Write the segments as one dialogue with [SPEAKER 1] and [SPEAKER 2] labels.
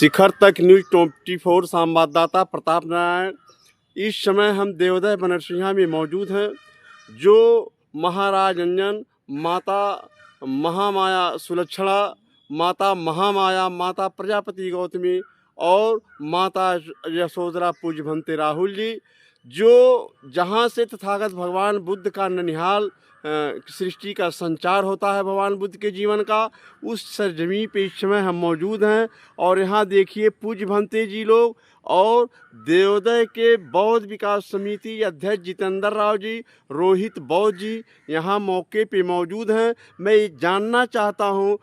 [SPEAKER 1] शिखर तक न्यूज 24 संवाददाता प्रताप नारायण। इस समय हम देवोदय बनरसिंहा में मौजूद हैं, जो महाराज अंजन, माता महामाया सुलक्षणा, माता महामाया, माता प्रजापति गौतमी और माता यशोधरा पूज्य भंते राहुल जी, जो जहाँ से तथागत भगवान बुद्ध का ननिहाल सृष्टि का संचार होता है भगवान बुद्ध के जीवन का, उस सरजमी पे इस समय हम मौजूद हैं। और यहाँ देखिए पूज्य भंते जी लोग और देवोदय के बौद्ध विकास समिति अध्यक्ष जितेंद्र राव जी, रोहित बौद्ध जी यहाँ मौके पे मौजूद हैं। मैं ये जानना चाहता हूँ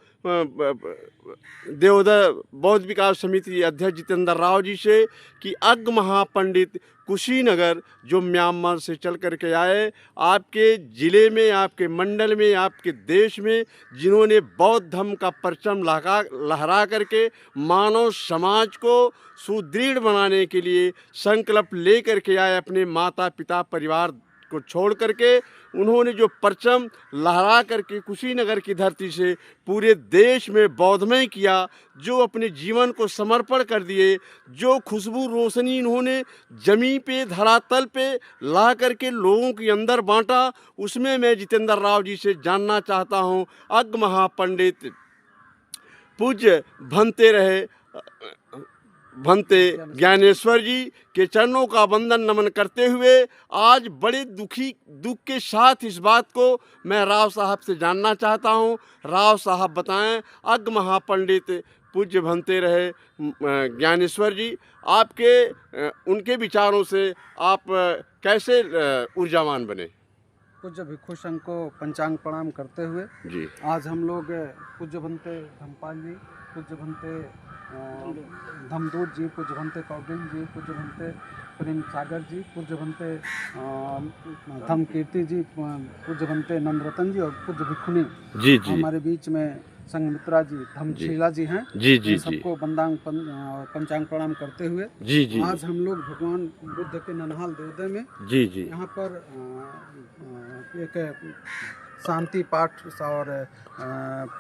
[SPEAKER 1] देवोदय बौद्ध विकास समिति अध्यक्ष जितेंद्र राव जी से कि अग्र महापंडित कुशीनगर जो म्यांमार से चल करके आए, आपके ज़िले में, आपके मंडल में, आपके देश में, जिन्होंने बौद्ध धर्म का परचम लहरा करके मानव समाज को सुदृढ़ बनाने के लिए संकल्प ले करके आए, अपने माता पिता परिवार को छोड़ करके उन्होंने जो परचम लहरा करके कुशीनगर की धरती से पूरे देश में बौद्धमय किया, जो अपने जीवन को समर्पण कर दिए, जो खुशबू रोशनी इन्होंने जमीन पे धरातल पे ला करके लोगों के अंदर बांटा, उसमें मैं जितेंद्र राव जी से जानना चाहता हूँ। अग्र महापंडित पूज्य भंते रहे भंते ज्ञानेश्वर जी के चरणों का वंदन नमन करते हुए आज बड़े दुख के साथ इस बात को मैं राव साहब से जानना चाहता हूं। राव साहब बताएं, अग्र महापंडित पूज्य भंते रहे ज्ञानेश्वर जी, आपके उनके विचारों से आप कैसे ऊर्जावान बने?
[SPEAKER 2] पूज्य भिक्षु संघ को पंचांग प्रणाम करते हुए
[SPEAKER 1] जी,
[SPEAKER 2] आज हम लोग पूज्य भंते धमपाल जी, पूज्य भंते धमदूत जी, पूज्य भंते कौगिन जी, पूज्य भंते प्रेम सागर जी, पूज्य भंते धमकीर्ति जी, पूज्य भंते नंदरतन जी और पूज्य भिक्षुनी
[SPEAKER 1] जी जी
[SPEAKER 2] हमारे बीच में संगमित्रा जी, धमशीला जी हैं।
[SPEAKER 1] जी जी
[SPEAKER 2] सबको बंदांग पंचांग प्रणाम करते हुए
[SPEAKER 1] जी जी
[SPEAKER 2] आज हम लोग भगवान बुद्ध के ननिहाल देवोदय में
[SPEAKER 1] जी जी
[SPEAKER 2] यहाँ पर एक शांति पाठ और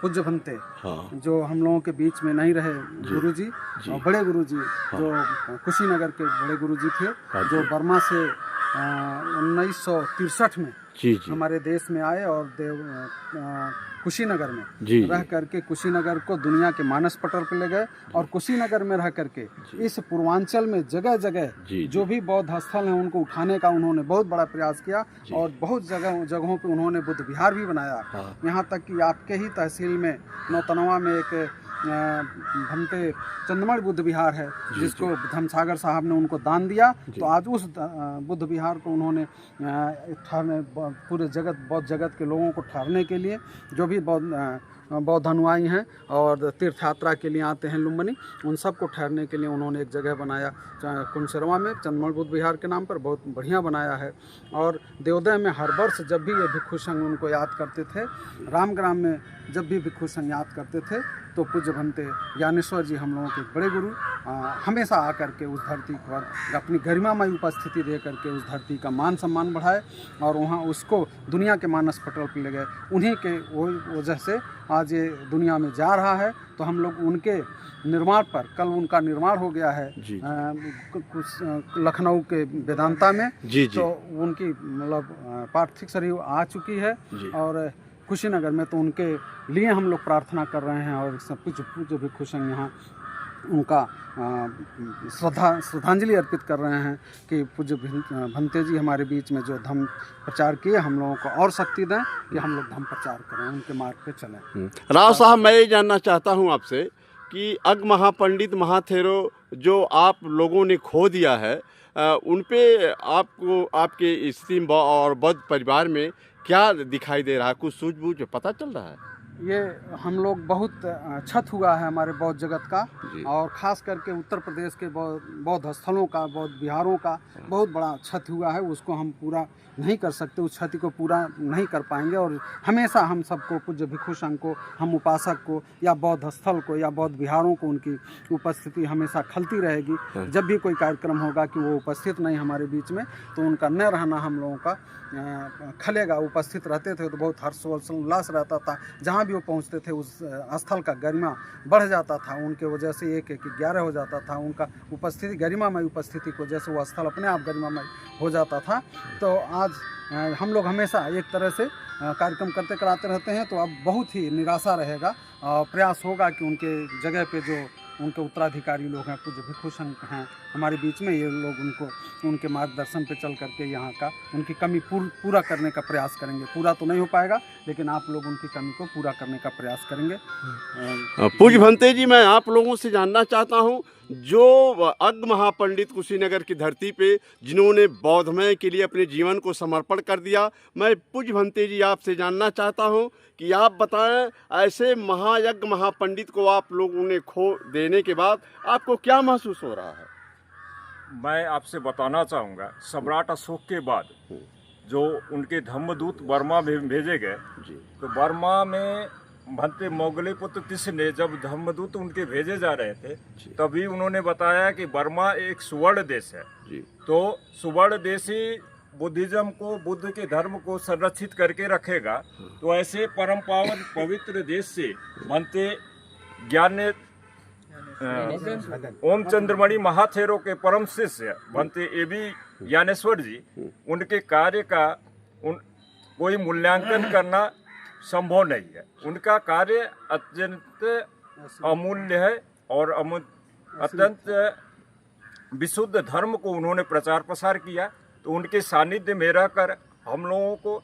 [SPEAKER 2] पूज्य भंते
[SPEAKER 1] हाँ
[SPEAKER 2] जो हम लोगों के बीच में नहीं रहे गुरु जी और बड़े गुरु जी जो कुशीनगर के बड़े गुरु जी थे, जो बर्मा से 1963 में
[SPEAKER 1] जी जी
[SPEAKER 2] हमारे देश में आए और कुशीनगर में
[SPEAKER 1] जी
[SPEAKER 2] रह करके कुशीनगर को दुनिया के मानस पटल पर ले गए और कुशीनगर में रह करके इस पूर्वांचल में जगह जगह जो भी बौद्ध स्थल हैं उनको उठाने का उन्होंने बहुत बड़ा प्रयास किया और बहुत जगहों पे उन्होंने बुद्ध विहार भी बनाया। यहाँ तक कि आपके ही तहसील में नौतनवा में एक भंते चंद्रमण बुद्ध विहार है, जिसको धमसागर साहब ने उनको दान दिया। तो आज उस बुद्ध विहार को उन्होंने ठहरने पूरे बौद्ध जगत के लोगों को ठहरने के लिए, जो भी बौद्ध अनुयायी हैं और तीर्थ यात्रा के लिए आते हैं लुम्बिनी, उन सबको ठहरने के लिए उन्होंने एक जगह बनाया कुंसरवा में, चंद्रमण बुद्ध विहार के नाम पर, बहुत बढ़िया बनाया है। और देवोदय में हर वर्ष जब भी ये भिक्षु संघ उनको याद करते थे, रामग्राम में जब भी भिक्षु संघ याद करते थे, तो पूज्य भंते ज्ञानेश्वर जी हम लोगों के बड़े गुरु हमेशा आकर के उस धरती पर अपनी गरिमामय उपस्थिति दे करके उस धरती का मान सम्मान बढ़ाए और वहाँ उसको दुनिया के मानस पटल पर ले गए। उन्हीं के वजह से आज ये दुनिया में जा रहा है। तो हम लोग उनके निर्माण पर, कल उनका निर्माण हो गया है लखनऊ के वेदांता में, तो उनकी मतलब पार्थिव शरीर आ चुकी है और कुशीनगर में तो उनके लिए हम लोग प्रार्थना कर रहे हैं और सब कुछ पूज्य भिक्षु संघ यहाँ उनका श्रद्धांजलि अर्पित कर रहे हैं कि पूज्य भंते जी हमारे बीच में जो धम्म प्रचार किए, हम लोगों को और शक्ति दें कि हम लोग धम्म प्रचार करें, उनके मार्ग पे चलें।
[SPEAKER 1] राव साहब, मैं ये जानना चाहता हूँ आपसे कि अग्र महापंडित महाथेरो जो आप लोगों ने खो दिया है, उन पे आपको आपके स्थिति और बौद्ध परिवार में क्या दिखाई दे रहा है? कुछ सूझबूझ पता चल रहा है?
[SPEAKER 2] ये हम लोग बहुत क्षत हुआ है हमारे बौद्ध जगत का, और ख़ास करके उत्तर प्रदेश के बौद्ध स्थलों का, बौद्ध विहारों का बहुत बड़ा क्षति हुआ है। उसको हम पूरा नहीं कर सकते, उस क्षति को पूरा नहीं कर पाएंगे। और हमेशा हम सबको, पूज्य भिक्षु संघ को, हम उपासक को या बौद्ध स्थल को या बौद्ध विहारों को उनकी उपस्थिति हमेशा खलती रहेगी। जब भी कोई कार्यक्रम होगा कि वो उपस्थित नहीं हमारे बीच में, तो उनका न रहना हम लोगों का खलेगा। उपस्थित रहते थे तो बहुत हर्ष उल्लास रहता था। जहाँ भी वो पहुंचते थे उस स्थल का गरिमा बढ़ जाता था, उनके वजह से 1-1-11 हो जाता था, उनका उपस्थिति गरिमामय उपस्थिति की वजह से वो स्थल अपने आप गरिमामय हो जाता था। तो आज हम लोग हमेशा एक तरह से कार्यक्रम करते कराते रहते हैं, तो अब बहुत ही निराशा रहेगा, प्रयास होगा कि उनके जगह पे जो उनके उत्तराधिकारी लोग हैं, पूज्य भिक्षु संघ हैं हमारे बीच में, ये लोग उनके मार्गदर्शन पे चल करके यहाँ का उनकी कमी पूरा करने का प्रयास करेंगे। पूरा तो नहीं हो पाएगा, लेकिन आप लोग उनकी कमी को पूरा करने का प्रयास करेंगे।
[SPEAKER 1] पूज्य भंते जी, मैं आप लोगों से जानना चाहता हूँ, जो अग्र महापंडित कुशीनगर की धरती पे जिन्होंने बौद्धमय के लिए अपने जीवन को समर्पण कर दिया, मैं पूज्य भंते जी आपसे जानना चाहता हूँ कि आप बताएं, ऐसे महायज्ञ महापंडित को आप लोगों ने खो देने के बाद आपको क्या महसूस हो रहा है?
[SPEAKER 3] मैं आपसे बताना चाहूँगा, सम्राट अशोक के बाद जो उनके धम्मदूत बर्मा भेजे गए, तो बर्मा में भंते मोगले पुत्र किसी ने जब धम्मदूत उनके भेजे जा रहे थे, तभी उन्होंने बताया कि बर्मा एक सुवर्ण देश है, तो सुवर्ण देश ही बुद्धिज्म को, बुद्ध के धर्म को संरक्षित करके रखेगा। तो ऐसे परम पावन पवित्र देश से भंते ज्ञान ओम चंद्रमणि महाथेरो के परम शिष्य भंते एबी ज्ञानेश्वर जी, उनके कार्य का कोई मूल्यांकन करना संभव नहीं है। उनका कार्य अत्यंत अमूल्य है और अत्यंत विशुद्ध धर्म को उन्होंने प्रचार प्रसार किया। तो उनके सानिध्य में रहकर हम लोगों को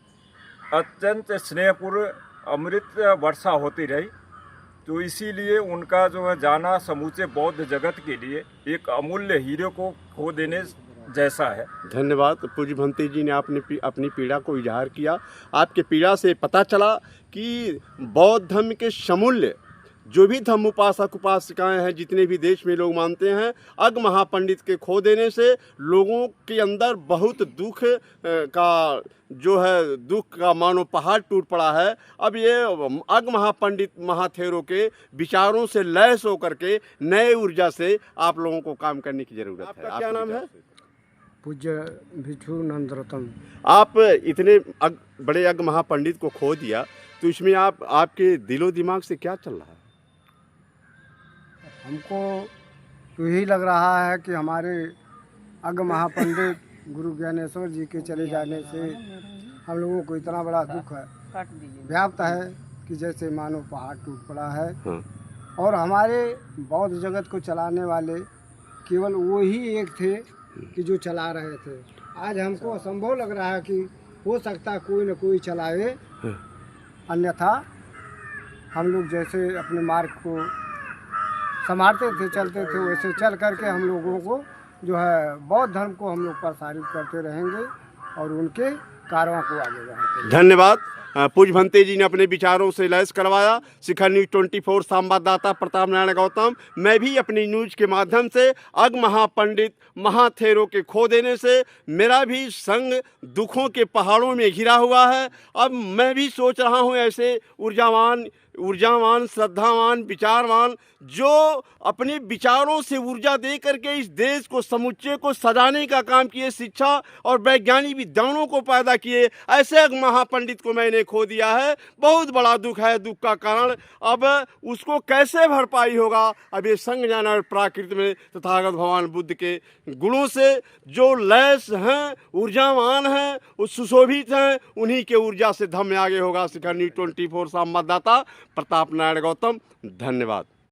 [SPEAKER 3] अत्यंत स्नेहपूर्ण अमृत वर्षा होती रही। तो इसीलिए उनका जो है जाना समूचे बौद्ध जगत के लिए एक अमूल्य हीरे को खो देने जैसा है।
[SPEAKER 1] धन्यवाद। पूज्य भंते जी ने अपनी पीड़ा को इजहार किया। आपके पीड़ा से पता चला कि बौद्ध धर्म के समूल्य जो भी धर्म उपासक उपासिकाएँ हैं, जितने भी देश में लोग मानते हैं, अग्र महापंडित के खो देने से लोगों के अंदर बहुत दुख का मानो पहाड़ टूट पड़ा है। अब ये अग्र महापंडित महाथेरो के विचारों से लैस होकर के नए ऊर्जा से आप लोगों को काम करने की जरूरत है। आपका क्या नाम है?
[SPEAKER 4] पूज्य भिक्षु नंदरतन।
[SPEAKER 1] आप इतने बड़े अग्र महापंडित को खो दिया, तो इसमें आपके दिलो दिमाग से क्या चल रहा है?
[SPEAKER 4] हमको तो यही लग रहा है कि हमारे अग्र महापंडित गुरु ज्ञानेश्वर जी के चले जाने से हम लोगों को इतना बड़ा दुख है, व्याप्त है कि जैसे मानो पहाड़ टूट पड़ा है। और हमारे बौद्ध जगत को चलाने वाले केवल वो ही एक थे कि जो चला रहे थे। आज हमको असंभव लग रहा है कि हो सकता कोई न कोई चलाए, अन्यथा हम लोग जैसे अपने मार्ग को संभालते थे, चलते थे, वैसे चल करके हम लोगों को जो है बौद्ध धर्म को हम लोग प्रसारित करते रहेंगे और उनके कार्यों को आगे बढ़ाते।
[SPEAKER 1] धन्यवाद। पूज्य भंते जी ने अपने विचारों से लैस करवाया। शिखर न्यूज़ 24 संवाददाता प्रताप नारायण गौतम, मैं भी अपनी न्यूज़ के माध्यम से अग्र महापंडित महाथेरो के खो देने से मेरा भी संग दुखों के पहाड़ों में घिरा हुआ है। अब मैं भी सोच रहा हूँ ऐसे ऊर्जावान श्रद्धावान विचारवान जो अपने विचारों से ऊर्जा दे करके इस देश को समुच्चय को सजाने का काम किए, शिक्षा और वैज्ञानिक विद्वानों को पैदा किए, ऐसे अग्र महापंडित को मैंने खो दिया है। बहुत बड़ा दुख है। दुख का कारण अब उसको कैसे भरपाई होगा, अब ये संग जाना। और प्राकृत में तथागत भगवान बुद्ध के गुणों से जो लैस हैं, ऊर्जावान हैं, उस सुशोभित हैं, उन्हीं के ऊर्जा से धम्म आगे होगा। शिखर न्यूज़ 24 संवाददाता प्रताप नारायण गौतम, धन्यवाद।